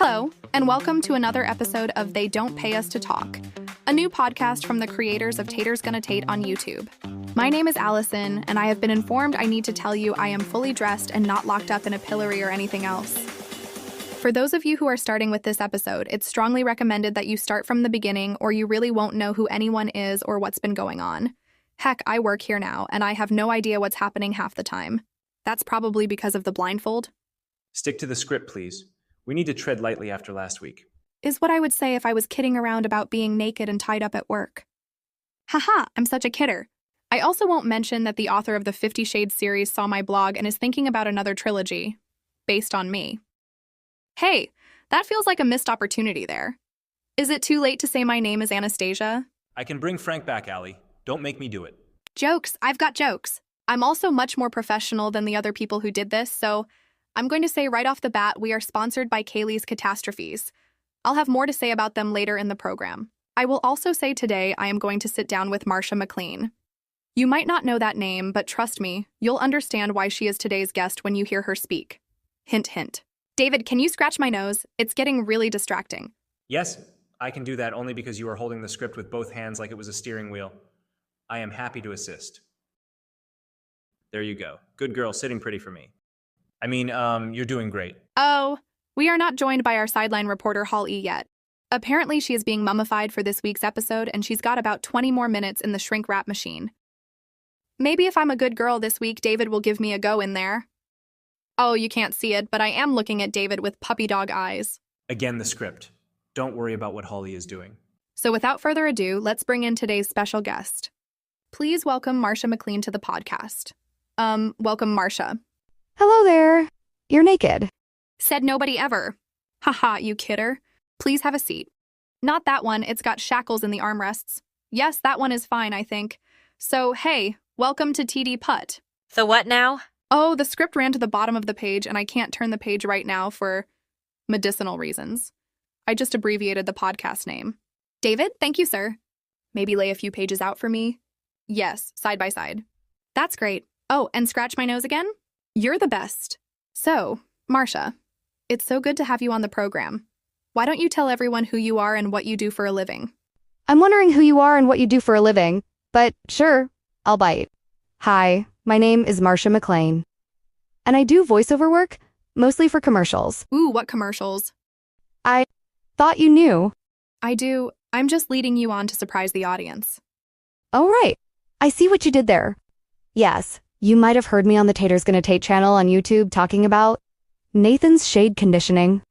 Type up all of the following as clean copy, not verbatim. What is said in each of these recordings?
Hello, and welcome to another episode of They Don't Pay Us to Talk, a new podcast from the creators of Taters Gonna Tate on YouTube. My name is Allison, and I have been informed I need to tell you I am fully dressed and not locked up in a pillory or anything else. For those of you who are starting with this episode, it's strongly recommended that you start from the beginning or you really won't know who anyone is or what's been going on. Heck, I work here now, and I have no idea what's happening half the time. That's probably because of the blindfold. Stick to the script, please. We need to tread lightly after last week. Is what I would say if I was kidding around about being naked and tied up at work. Haha, I'm such a kidder. I also won't mention that the author of the 50 Shades series saw my blog and is thinking about another trilogy, based on me. Hey, that feels like a missed opportunity there. Is it too late to say my name is Anastasia? I can bring Frank back, Allie. Don't make me do it. Jokes, I've got jokes. I'm also much more professional than the other people who did this, so I'm going to say right off the bat we are sponsored by Kaylee's Catastrophes. I'll have more to say about them later in the program. I will also say today I am going to sit down with Marsha MACLEAN. You might not know that name, but trust me, you'll understand why she is today's guest when you hear her speak. Hint, hint. David, can you scratch my nose? It's getting really distracting. Yes, I can do that only because you are holding the script with both hands like it was a steering wheel. I am happy to assist. There you go. Good girl, sitting pretty for me. I mean, you're doing great. Oh, we are not joined by our sideline reporter HOLL-E yet. Apparently she is being mummified for this week's episode and she's got about 20 more minutes in the shrink wrap machine. Maybe if I'm a good girl this week, David will give me a go in there. Oh, you can't see it, but I am looking at David with puppy dog eyes. Again, the script. Don't worry about what HOLL-E is doing. So without further ado, let's bring in today's special guest. Please welcome Marsha MACLEAN to the podcast. Welcome, Marsha. Hello there. You're naked. Said nobody ever. Haha, you kidder. Please have a seat. Not that one, it's got shackles in the armrests. Yes, that one is fine, I think. So, hey, welcome to TD Putt. The what now? Oh, the script ran to the bottom of the page and I can't turn the page right now for medicinal reasons. I just abbreviated the podcast name. David, thank you, sir. Maybe lay a few pages out for me? Yes, side by side. That's great. Oh, and scratch my nose again? You're the best. So, Marsha, it's so good to have you on the program. Why don't you tell everyone who you are and what you do for a living? I'm wondering who you are and what you do for a living, but sure, I'll bite. Hi, my name is Marsha MACLEAN, and I do voiceover work, mostly for commercials. Ooh, what commercials? I thought you knew. I do. I'm just leading you on to surprise the audience. Oh, right. I see what you did there. Yes, you might have heard me on the Taters Gonna Tate channel on YouTube talking about Nathan's shade conditioning.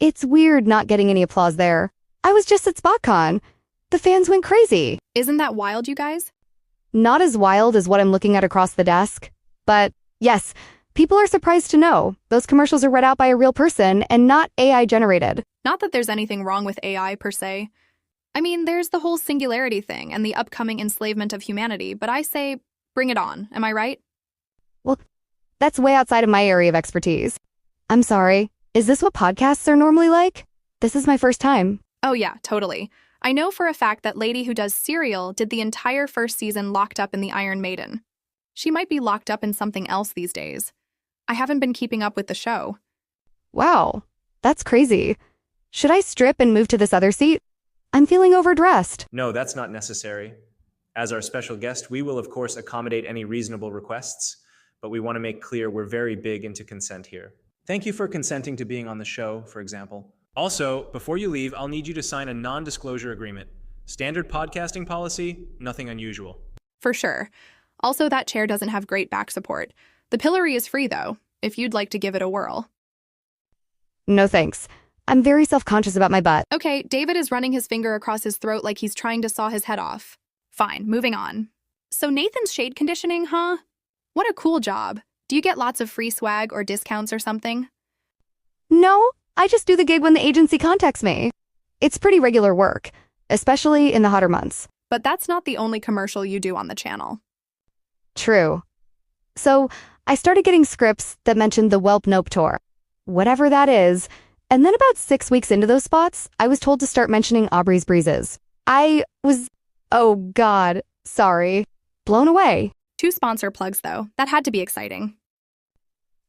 It's weird not getting any applause there. I was just at SpotCon. The fans went crazy. Isn't that wild, you guys? Not as wild as what I'm looking at across the desk, but yes, people are surprised to know those commercials are read out by a real person and not AI generated. Not that there's anything wrong with AI per se. I mean, there's the whole singularity thing and the upcoming enslavement of humanity, but I say, bring it on, am I right? Well, that's way outside of my area of expertise. I'm sorry, is this what podcasts are normally like? This is my first time. Oh yeah, totally. I know for a fact that lady who does Serial did the entire first season locked up in the Iron Maiden. She might be locked up in something else these days. I haven't been keeping up with the show. Wow, that's crazy. Should I strip and move to this other seat? I'm feeling overdressed. No, that's not necessary. As our special guest, we will of course accommodate any reasonable requests, but we want to make clear we're very big into consent here. Thank you for consenting to being on the show, for example. Also, before you leave, I'll need you to sign a non-disclosure agreement. Standard podcasting policy, nothing unusual. For sure. Also, that chair doesn't have great back support. The pillory is free, though, if you'd like to give it a whirl. No thanks. I'm very self-conscious about my butt. Okay, David is running his finger across his throat like he's trying to saw his head off. Fine, moving on. So Nathan's shade conditioning, huh? What a cool job. Do you get lots of free swag or discounts or something? No, I just do the gig when the agency contacts me. It's pretty regular work, especially in the hotter months. But that's not the only commercial you do on the channel. True. So I started getting scripts that mentioned the Welp Nope tour, whatever that is, and then about 6 weeks into those spots, I was told to start mentioning Aubrey's Breezes. I was, oh God, sorry, blown away. 2 sponsor plugs, though. That had to be exciting.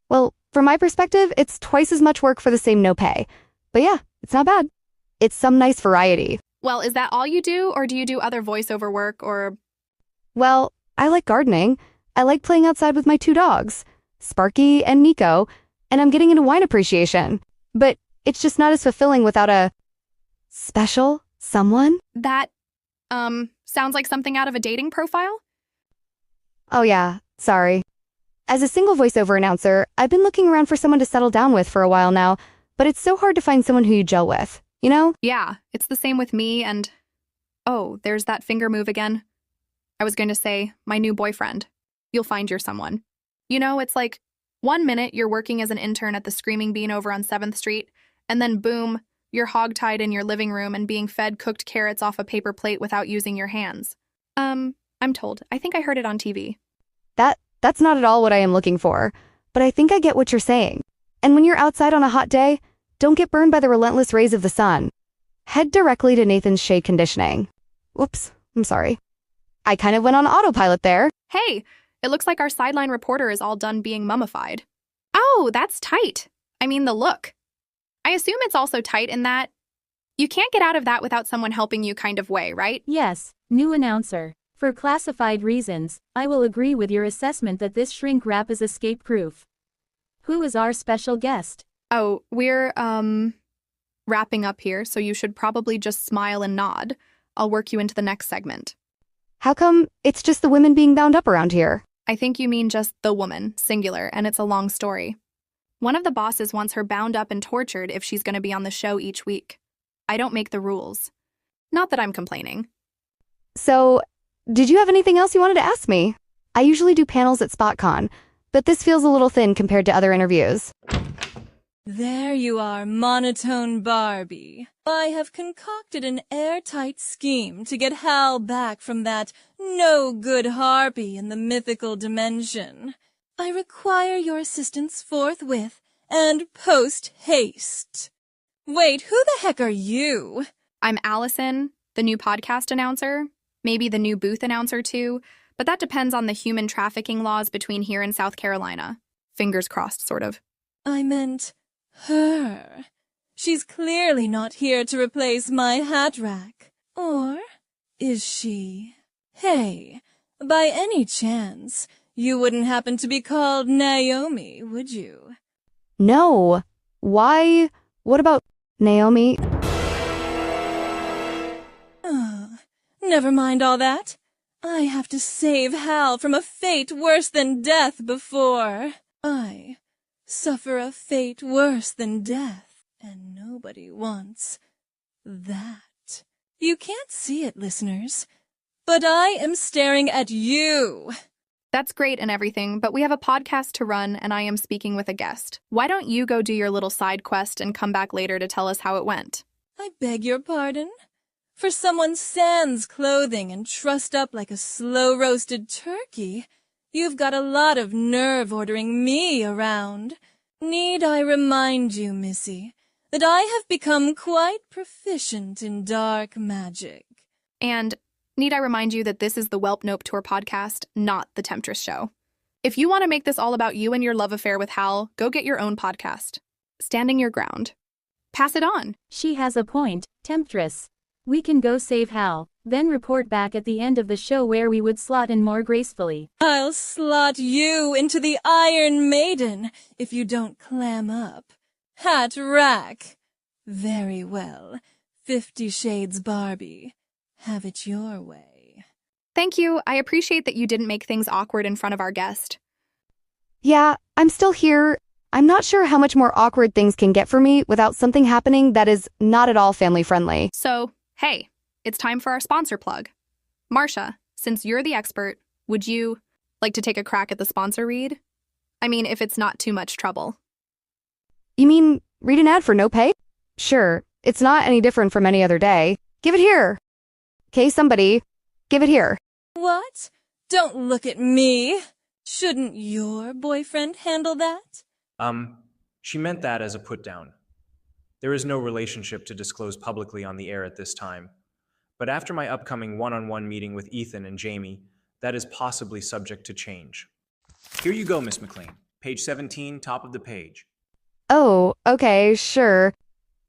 Well, from my perspective, it's twice as much work for the same no pay. But yeah, it's not bad. It's some nice variety. Well, is that all you do, or do you do other voiceover work, or... Well, I like gardening. I like playing outside with my 2 dogs, Sparky and Nico, and I'm getting into wine appreciation. But it's just not as fulfilling without a special someone. That, sounds like something out of a dating profile? Oh yeah, sorry. As a single voiceover announcer, I've been looking around for someone to settle down with for a while now, but it's so hard to find someone who you gel with, you know? Yeah, it's the same with me and... Oh, there's that finger move again. I was going to say, my new boyfriend. You'll find your someone. You know, it's like, one minute you're working as an intern at the Screaming Bean over on 7th Street, and then boom, you're hogtied in your living room and being fed cooked carrots off a paper plate without using your hands. I'm told. I think I heard it on TV. That's not at all what I am looking for, but I think I get what you're saying. And when you're outside on a hot day, don't get burned by the relentless rays of the sun. Head directly to Nathan's shade conditioning. Whoops, I'm sorry. I kind of went on autopilot there. Hey, it looks like our sideline reporter is all done being mummified. Oh, that's tight. I mean, the look. I assume it's also tight in that you can't get out of that without someone helping you kind of way, right? Yes, new announcer. For classified reasons, I will agree with your assessment that this shrink wrap is escape-proof. Who is our special guest? Oh, we're, wrapping up here, so you should probably just smile and nod. I'll work you into the next segment. How come it's just the women being bound up around here? I think you mean just the woman, singular, and it's a long story. One of the bosses wants her bound up and tortured if she's going to be on the show each week. I don't make the rules. Not that I'm complaining. So, did you have anything else you wanted to ask me? I usually do panels at SpotCon, but this feels a little thin compared to other interviews. There you are, monotone Barbie. I have concocted an airtight scheme to get Hal back from that no-good harpy in the mythical dimension. I require your assistance forthwith and post-haste. Wait, who the heck are you? I'm Allison, the new podcast announcer. Maybe the new booth announcer too, but that depends on the human trafficking laws between here and South Carolina. Fingers crossed, sort of. I meant her. She's clearly not here to replace my hat rack. Or is she? Hey, by any chance, you wouldn't happen to be called Naomi, would you? No. Why? What about Naomi? Never mind all that. I have to save Hal from a fate worse than death before I suffer a fate worse than death, and nobody wants that. You can't see it, listeners, but I am staring at you. That's great and everything, but we have a podcast to run and I am speaking with a guest. Why don't you go do your little side quest and come back later to tell us how it went? I beg your pardon? For someone sans clothing and trussed up like a slow-roasted turkey, you've got a lot of nerve ordering me around. Need I remind you, Missy, that I have become quite proficient in dark magic? And need I remind you that this is the Welp Nope Tour podcast, not the Temptress show. If you want to make this all about you and your love affair with Hal, go get your own podcast. Standing your ground. Pass it on. She has a point, Temptress. We can go save Hal, then report back at the end of the show where we would slot in more gracefully. I'll slot you into the Iron Maiden if you don't clam up. Hat rack. Very well. 50 Shades Barbie. Have it your way. Thank you. I appreciate that you didn't make things awkward in front of our guest. Yeah, I'm still here. I'm not sure how much more awkward things can get for me without something happening that is not at all family-friendly. So, hey, it's time for our sponsor plug. Marsha, since you're the expert, would you like to take a crack at the sponsor read? I mean, if it's not too much trouble. You mean read an ad for no pay? Sure, it's not any different from any other day. Give it here. Okay, somebody, give it here. What? Don't look at me. Shouldn't your boyfriend handle that? She meant that as a put-down. There is no relationship to disclose publicly on the air at this time. But after my upcoming one-on-one meeting with Ethan and Jamie, that is possibly subject to change. Here you go, Miss MACLEAN. Page 17, top of the page. Oh, okay, sure.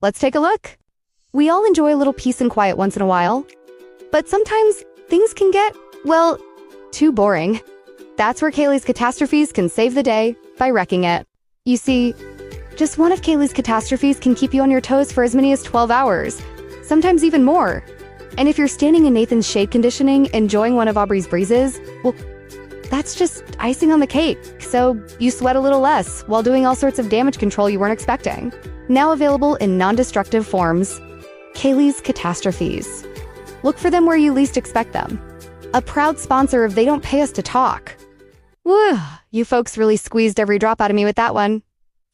Let's take a look. We all enjoy a little peace and quiet once in a while, but sometimes things can get, well, too boring. That's where Kaylee's catastrophes can save the day by wrecking it. You see, just one of Kaylee's catastrophes can keep you on your toes for as many as 12 hours, sometimes even more. And if you're standing in Nathan's shade conditioning enjoying one of Aubrey's breezes, well, that's just icing on the cake, so you sweat a little less while doing all sorts of damage control you weren't expecting. Now available in non-destructive forms, Kaylee's Catastrophes. Look for them where you least expect them. A proud sponsor of They Don't Pay Us to Talk. Whew, you folks really squeezed every drop out of me with that one.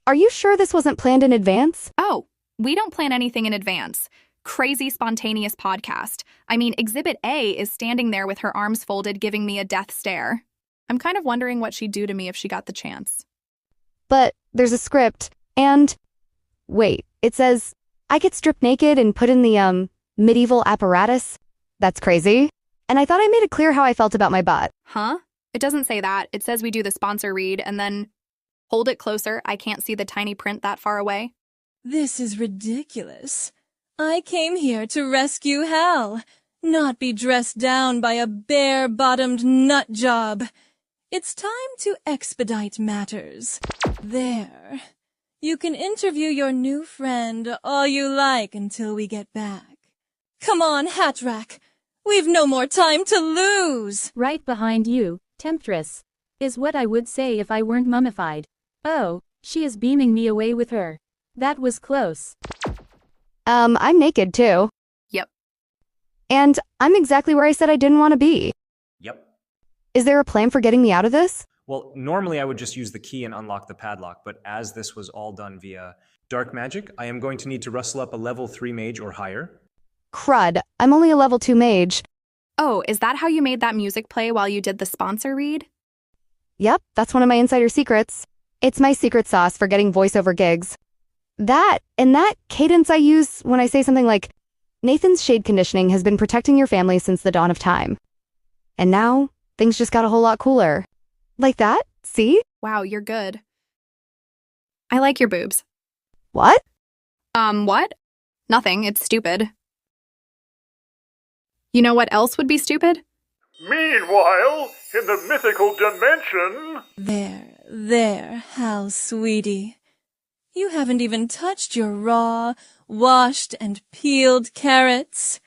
Are you sure this wasn't planned in advance? Oh, we don't plan anything in advance. Crazy spontaneous podcast. I mean, Exhibit A is standing there with her arms folded giving me a death stare. I'm kind of wondering what she'd do to me if she got the chance. But there's a script, and... Wait, it says, I get stripped naked and put in the, medieval apparatus? That's crazy. And I thought I made it clear how I felt about my butt. Huh? It doesn't say that. It says we do the sponsor read and then... Hold it closer. I can't see the tiny print that far away. This is ridiculous. I came here to rescue Hal, not be dressed down by a bare-bottomed nut job. It's time to expedite matters. There. You can interview your new friend all you like until we get back. Come on, Hatrack. We've no more time to lose. Right behind you, Temptress, is what I would say if I weren't mummified. Oh, she is beaming me away with her. That was close. I'm naked too. Yep. And I'm exactly where I said I didn't want to be. Yep. Is there a plan for getting me out of this? Well, normally I would just use the key and unlock the padlock, but as this was all done via dark magic, I am going to need to rustle up a level 3 mage or higher. Crud, I'm only a level 2 mage. Oh, is that how you made that music play while you did the sponsor read? Yep, that's one of my insider secrets. It's my secret sauce for getting voiceover gigs. That cadence I use when I say something like, Nathan's shade conditioning has been protecting your family since the dawn of time. And now, things just got a whole lot cooler. Like that? See? Wow, you're good. I like your boobs. What? What? Nothing, it's stupid. You know what else would be stupid? Meanwhile, in the mythical dimension... There, Hal, sweetie. You haven't even touched your raw, washed and peeled carrots.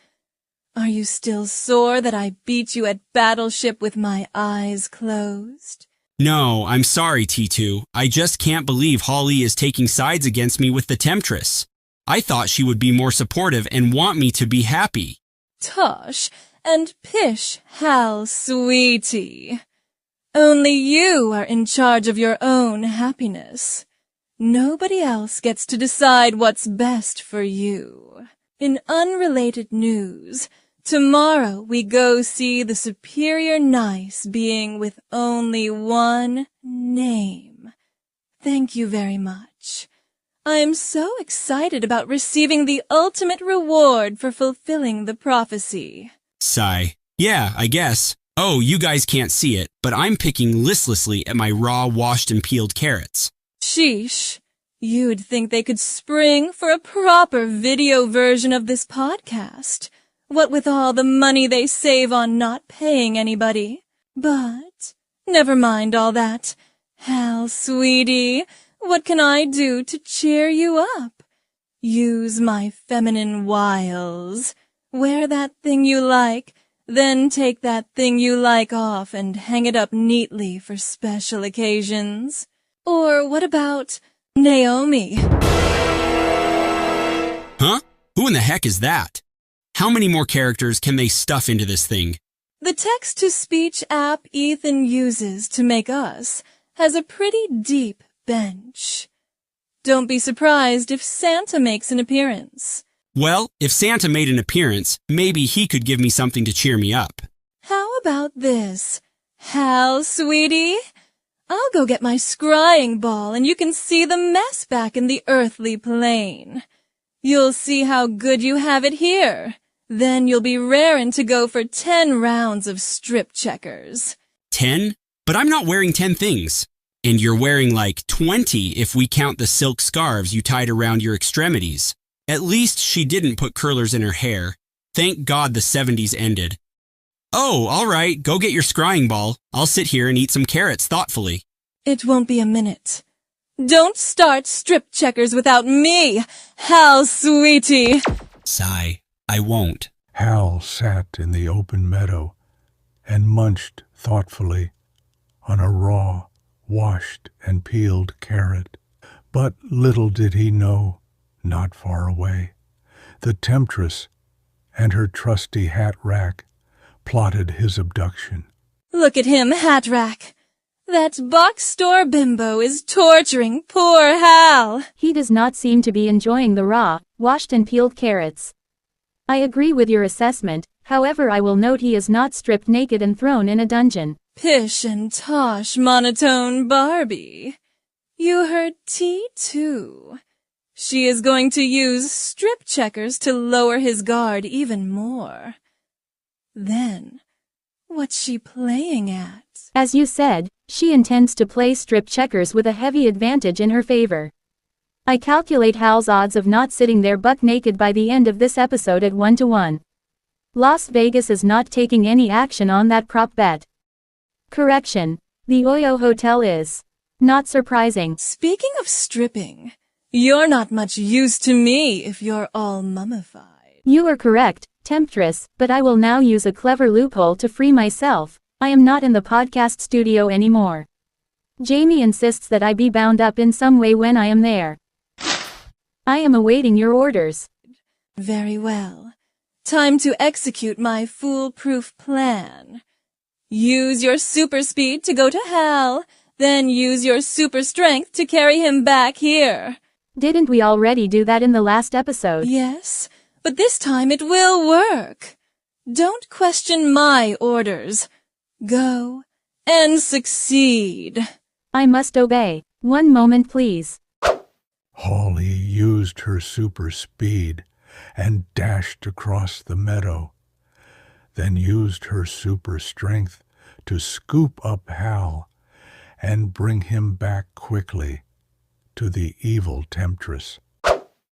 Are you still sore that I beat you at Battleship with my eyes closed? No, I'm sorry, T2. I just can't believe HOLL-E is taking sides against me with the Temptress. I thought she would be more supportive and want me to be happy. Tosh and pish, Hal, sweetie. Only you are in charge of your own happiness. Nobody else gets to decide what's best for you. In unrelated news, tomorrow we go see the superior nice being with only one name. Thank you very much. I am so excited about receiving the ultimate reward for fulfilling the prophecy. Sigh. Yeah, I guess. Oh, you guys can't see it, but I'm picking listlessly at my raw, washed and peeled carrots. Sheesh. You'd think they could spring for a proper video version of this podcast. What with all the money they save on not paying anybody. But never mind all that. Hal, sweetie, what can I do to cheer you up? Use my feminine wiles. Wear that thing you like, then take that thing you like off and hang it up neatly for special occasions. Or what about Naomi? Huh? Who in the heck is that? How many more characters can they stuff into this thing? The text-to-speech app Ethan uses to make us has a pretty deep bench. Don't be surprised if Santa makes an appearance. Well, if Santa made an appearance, maybe he could give me something to cheer me up. How about this? Hal, sweetie? I'll go get my scrying ball and you can see the mess back in the earthly plane. You'll see how good you have it here. Then you'll be rarin' to go for 10 rounds of strip checkers. 10? But I'm not wearing 10 things. And you're wearing like 20 if we count the silk scarves you tied around your extremities. At least she didn't put curlers in her hair. Thank God the 70s ended. Oh, all right, go get your scrying ball. I'll sit here and eat some carrots thoughtfully. It won't be a minute. Don't start strip checkers without me, Hal, sweetie. Sigh, I won't. Hal sat in the open meadow and munched thoughtfully on a raw, washed and peeled carrot. But little did he know, not far away, the Temptress and her trusty hat rack plotted his abduction. Look at him, hat rack. That box store bimbo is torturing poor Hal. He does not seem to be enjoying the raw, washed and peeled carrots. I agree with your assessment, however I will note he is not stripped naked and thrown in a dungeon. Pish and tosh, monotone Barbie. You heard T2. She is going to use strip checkers to lower his guard even more. Then, what's she playing at? As you said, she intends to play strip checkers with a heavy advantage in her favor. I calculate Hal's odds of not sitting there buck naked by the end of this episode at 1-1. Las Vegas is not taking any action on that prop bet. Correction, the Oyo Hotel is. Not surprising. Speaking of stripping, you're not much use to me if you're all mummified. You are correct, Temptress, but I will now use a clever loophole to free myself. I am not in the podcast studio anymore. Jamie insists that I be bound up in some way when I am there. I am awaiting your orders. Very well. Time to execute my foolproof plan. Use your super speed to go to Hal, then use your super strength to carry him back here. Didn't we already do that in the last episode? Yes, but this time it will work. Don't question my orders. Go and succeed. I must obey. One moment, please. HOLL-E used her super speed and dashed across the meadow, then used her super strength to scoop up Hal and bring him back quickly to the evil Temptress.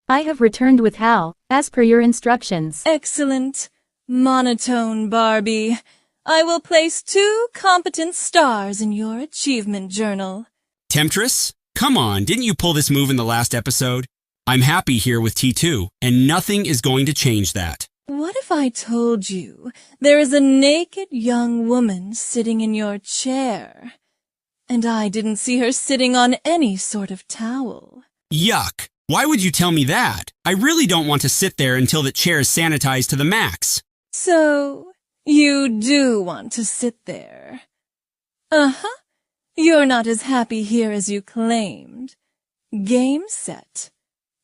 I have returned with Hal, as per your instructions. Excellent. Monotone Barbie. I will place 2 competent stars in your achievement journal. Temptress? Come on, didn't you pull this move in the last episode? I'm happy here with T2, and nothing is going to change that. What if I told you there is a naked young woman sitting in your chair, and I didn't see her sitting on any sort of towel? Yuck! Why would you tell me that? I really don't want to sit there until the chair is sanitized to the max. So, you do want to sit there. Uh-huh. You're not as happy here as you claimed. Game set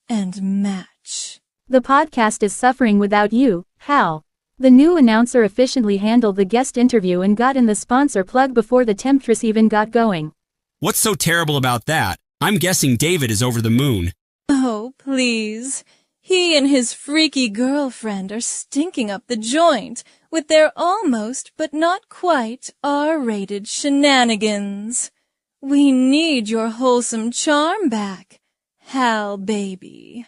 and match. The podcast is suffering without you, Hal. The new announcer efficiently handled the guest interview and got in the sponsor plug before the Temptress even got going. What's so terrible about that? I'm guessing David is over the moon. Oh, please. He and his freaky girlfriend are stinking up the joint with their almost but not quite R-rated shenanigans. We need your wholesome charm back, Hal baby.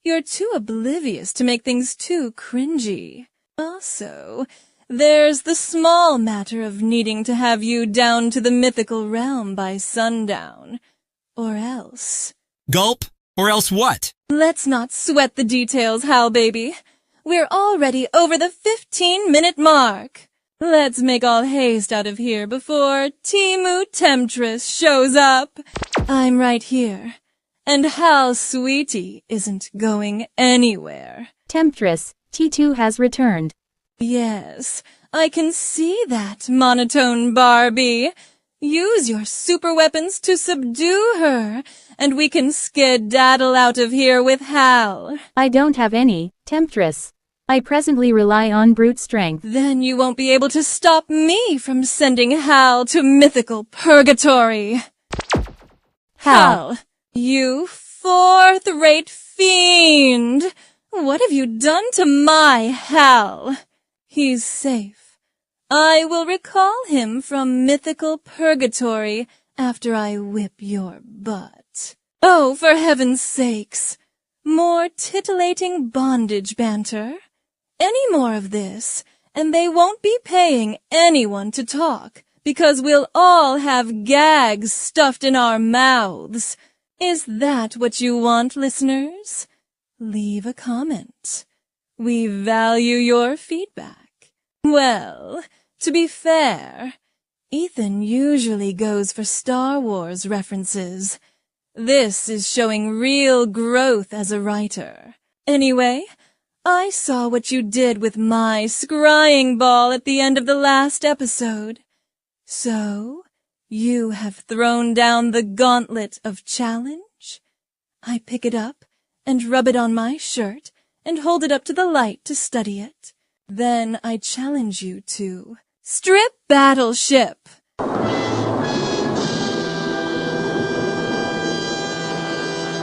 You're too oblivious to make things too cringy. Also, there's the small matter of needing to have you down to the mythical realm by sundown. Or else. Gulp? Or else what? Let's not sweat the details, Hal baby. We're already over the 15-minute mark. Let's make all haste out of here before Timu Temptress shows up. I'm right here. And Hal sweetie isn't going anywhere. Temptress, T2 has returned. Yes, I can see that, monotone Barbie. Use your super weapons to subdue her, and we can skedaddle out of here with Hal. I don't have any, Temptress. I presently rely on brute strength. Then you won't be able to stop me from sending Hal to mythical purgatory. Hal, you fourth-rate fiend! What have you done to my Hal? He's safe. I will recall him from mythical purgatory after I whip your butt. Oh, for heaven's sakes! More titillating bondage banter. Any more of this, and they won't be paying anyone to talk, because we'll all have gags stuffed in our mouths. Is that what you want, listeners? Leave a comment. We value your feedback. Well, to be fair, Ethan usually goes for Star Wars references. This is showing real growth as a writer. Anyway, I saw what you did with my scrying ball at the end of the last episode. So, you have thrown down the gauntlet of challenge? I pick it up and rub it on my shirt and hold it up to the light to study it. Then I challenge you to strip battleship.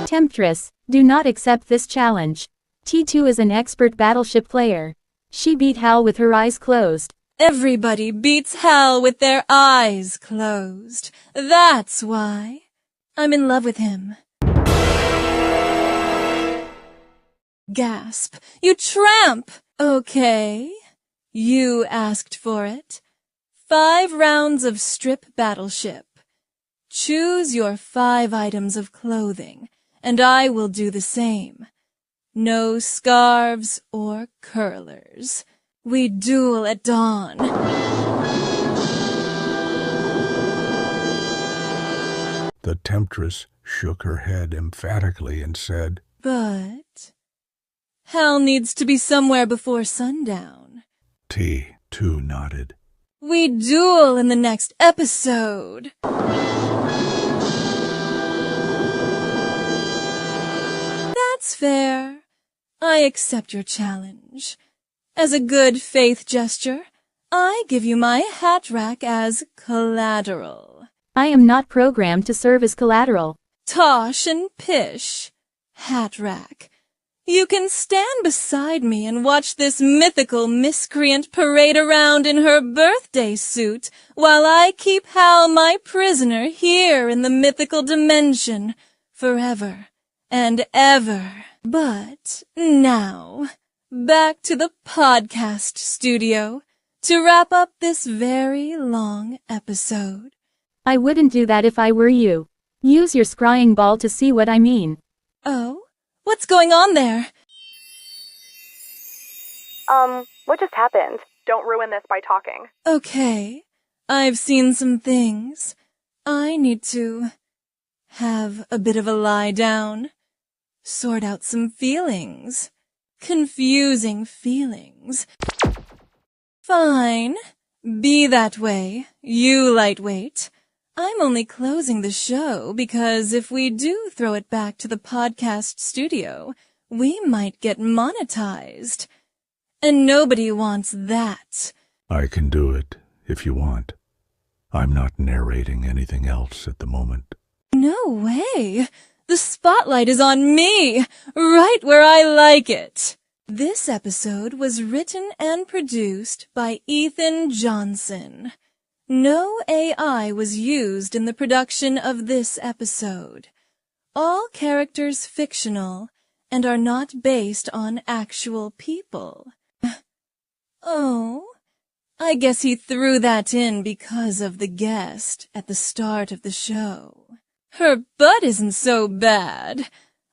Temptress, do not accept this challenge. T2 is an expert battleship player. She beat Hal with her eyes closed. Everybody beats Hal with their eyes closed. That's why. I'm in love with him. Gasp. You tramp! Okay. You asked for it. 5 rounds of strip battleship. Choose your 5 items of clothing, and I will do the same. No scarves or curlers. We duel at dawn. The Temptress shook her head emphatically and said, But Hal needs to be somewhere before sundown. T2 nodded. We duel in the next episode. That's fair. I accept your challenge. As a good faith gesture, I give you my hat rack as collateral. I am not programmed to serve as collateral. Tosh and pish. Hat rack. You can stand beside me and watch this mythical miscreant parade around in her birthday suit while I keep Hal my prisoner here in the mythical dimension forever and ever. But now, back to the podcast studio to wrap up this very long episode. I wouldn't do that if I were you. Use your scrying ball to see what I mean. Oh? What's going on there? What just happened? Don't ruin this by talking. Okay, I've seen some things. I need to have a bit of a lie down. Sort out some feelings. Confusing feelings. Fine. Be that way, you lightweight. I'm only closing the show because if we do throw it back to the podcast studio, we might get monetized. And nobody wants that. I can do it, if you want. I'm not narrating anything else at the moment. No way! The spotlight is on me, right where I like it. This episode was written and produced by Ethan Johnson. No AI was used in the production of this episode. All characters fictional and are not based on actual people. Oh, I guess he threw that in because of the guest at the start of the show. Her butt isn't so bad.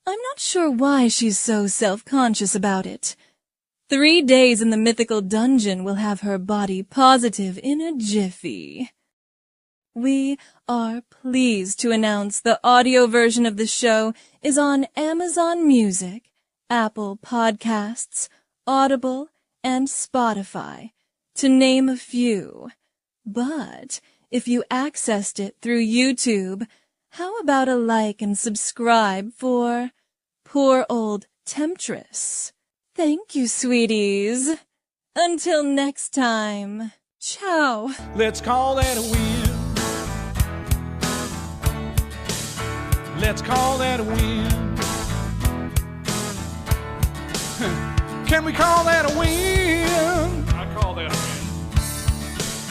I'm not sure why she's so self-conscious about it. 3 days in the mythical dungeon will have her body positive in a jiffy. We are pleased to announce the audio version of the show is on Amazon Music, Apple Podcasts, Audible, and Spotify, to name a few. But if you accessed it through YouTube, how about a like and subscribe for poor old Temptress? Thank you, sweeties. Until next time. Ciao. Let's call that a win. Let's call that a win. Can we call that a win? I call that a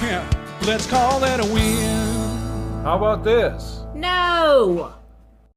win. Yeah, let's call that a win. How about this? No!